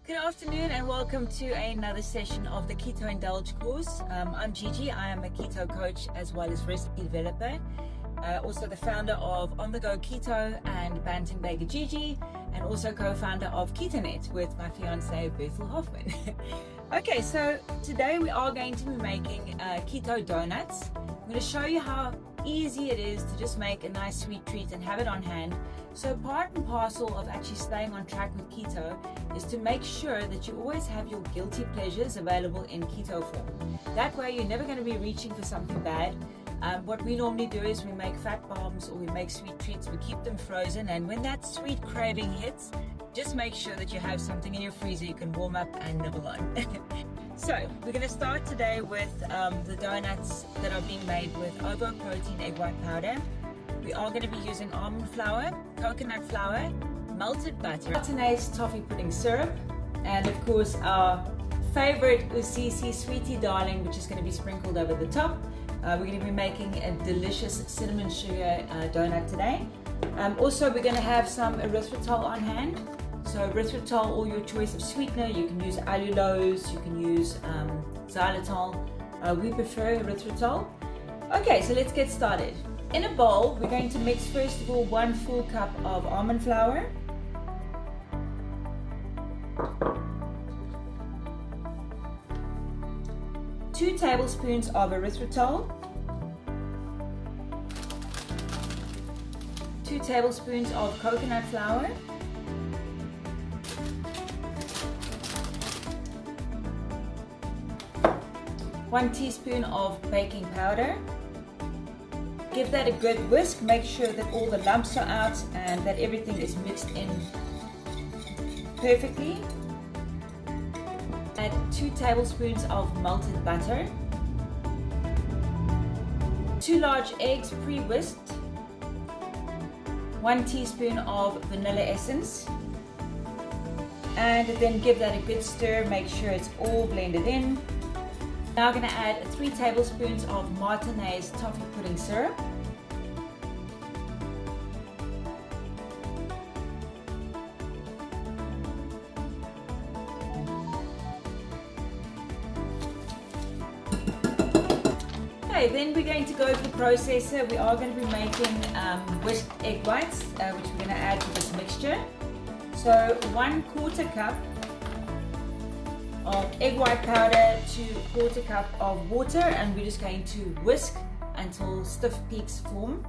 Good afternoon and welcome to another session of the Keto Indulge course. I'm Gigi. I am a keto coach as well as recipe developer. Also the founder of On The Go Keto and Bantam Baker Gigi, and also co-founder of KETONET with my fiance Bethel Hoffman. Okay, so today we are going to be making keto donuts. I'm going to show you how easy it is to just make a nice sweet treat and have it on hand. So part and parcel of actually staying on track with keto is to make sure that you always have your guilty pleasures available in keto form. That way you're never going to be reaching for something bad. What we normally do is we make fat bombs or we make sweet treats, we keep them frozen, and when that sweet craving hits, just make sure that you have something in your freezer you can warm up and nibble on. So we're going to start today with the donuts that are being made with ovo protein egg white powder. We are going to be using almond flour, coconut flour, melted butter, glutinous toffee pudding syrup, and of course our favorite Usisi sweetie darling, which is going to be sprinkled over the top. We're going to be making a delicious cinnamon sugar donut today. Also we're going to have some erythritol on hand. So erythritol, or your choice of sweetener. You can use allulose, you can use xylitol. We prefer erythritol. Okay, so let's get started. In a bowl, we're going to mix first of all 1 full cup of almond flour, two tablespoons of erythritol, 2 tablespoons of coconut flour, 1 teaspoon of baking powder. Give that a good whisk. Make sure that all the lumps are out and that everything is mixed in perfectly. Add 2 tablespoons of melted butter, 2 large eggs pre-whisked, 1 teaspoon of vanilla essence, and then give that a good stir. Make sure it's all blended in. Now I'm going to add 3 tablespoons of Martinez toffee pudding syrup, okay, then we're going to go to the processor. We are going to be making whisked egg whites, which we're going to add to this mixture. So 1/4 cup of egg white powder to 1/4 cup of water, and we're just going to whisk until stiff peaks form.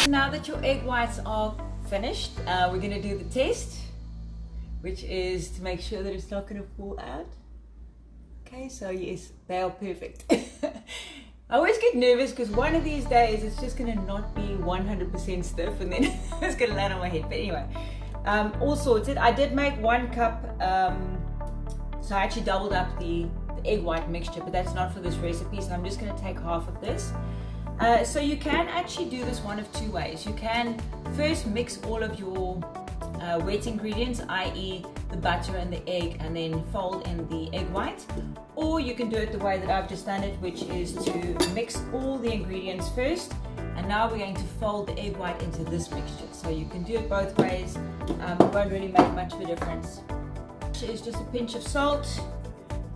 Now that your egg whites are finished, we're going to do the test, which is to make sure that it's not going to fall out. Okay, so yes, they are perfect. I always get nervous because one of these days it's just going to not be 100% stiff and then it's going to land on my head. But anyway, all sorted. I did make 1 cup, so I actually doubled up the egg white mixture, but that's not for this recipe, so I'm just going to take half of this. So you can actually do this one of 2 ways. You can first mix all of your wet ingredients, i.e. the butter and the egg, and then fold in the egg white, or you can do it the way that I've just done it, which is to mix all the ingredients first, and now we're going to fold the egg white into this mixture. So you can do it both ways. It won't really make much of a difference. It's just a pinch of salt.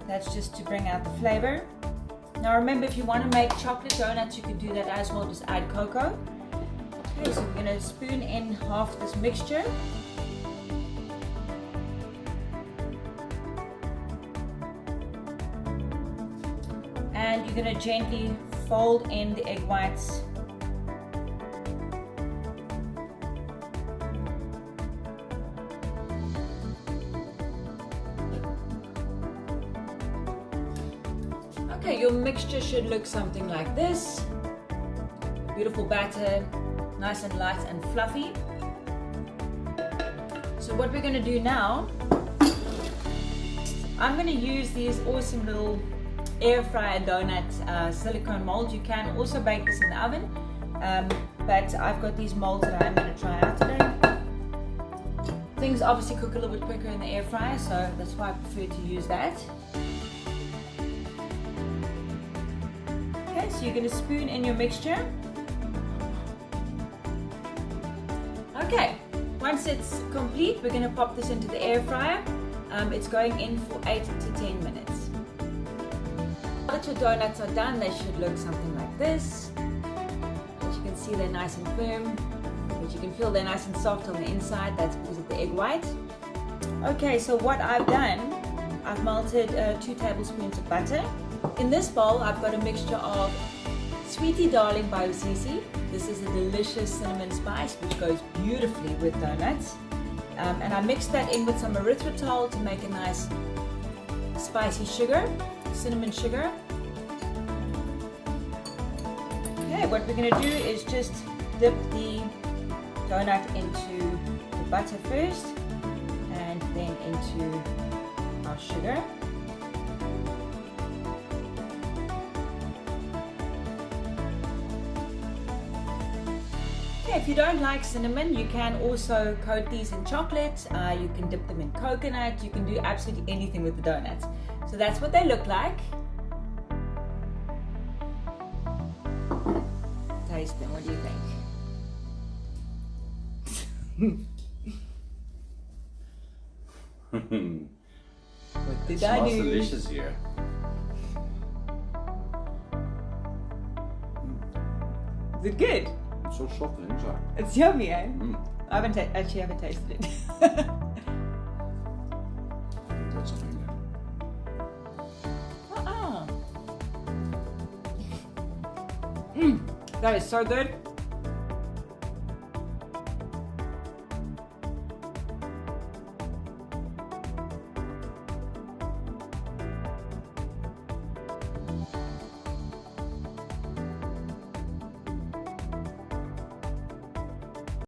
That's just to bring out the flavor. Now remember, if you want to make chocolate donuts, you can do that as well. Just add cocoa. Okay, so we're going to spoon in half this mixture. And you're going to gently fold in the egg whites. Okay, your mixture should look something like this. Beautiful batter, nice and light and fluffy. So what we're going to do now, I'm going to use these awesome little air fryer donut silicone molds. You can also bake this in the oven, but I've got these molds that I'm going to try out today. Things obviously cook a little bit quicker in the air fryer, so that's why I prefer to use that. Okay, so you're going to spoon in your mixture. Okay, once it's complete, we're going to pop this into the air fryer. It's going in for 8 to 10 minutes. Now that your donuts are done, they should look something like this. As you can see, they're nice and firm, but you can feel they're nice and soft on the inside. That's because of the egg white. Okay, so what I've done, I've melted 2 tablespoons of butter. In this bowl, I've got a mixture of Sweetie Darling by Usisi. This is a delicious cinnamon spice which goes beautifully with donuts. And I mixed that in with some erythritol to make a nice spicy sugar, cinnamon sugar. Okay, what we're going to do is just dip the donut into the butter first and then into our sugar. If you don't like cinnamon, you can also coat these in chocolate, you can dip them in coconut, you can do absolutely anything with the donuts. So that's what they look like. Taste them, what do you think? What did I do? It smells delicious here. Is it good? It's so soft on the inside. It's yummy, eh? I actually haven't tasted it. I think that's something there. That is so good.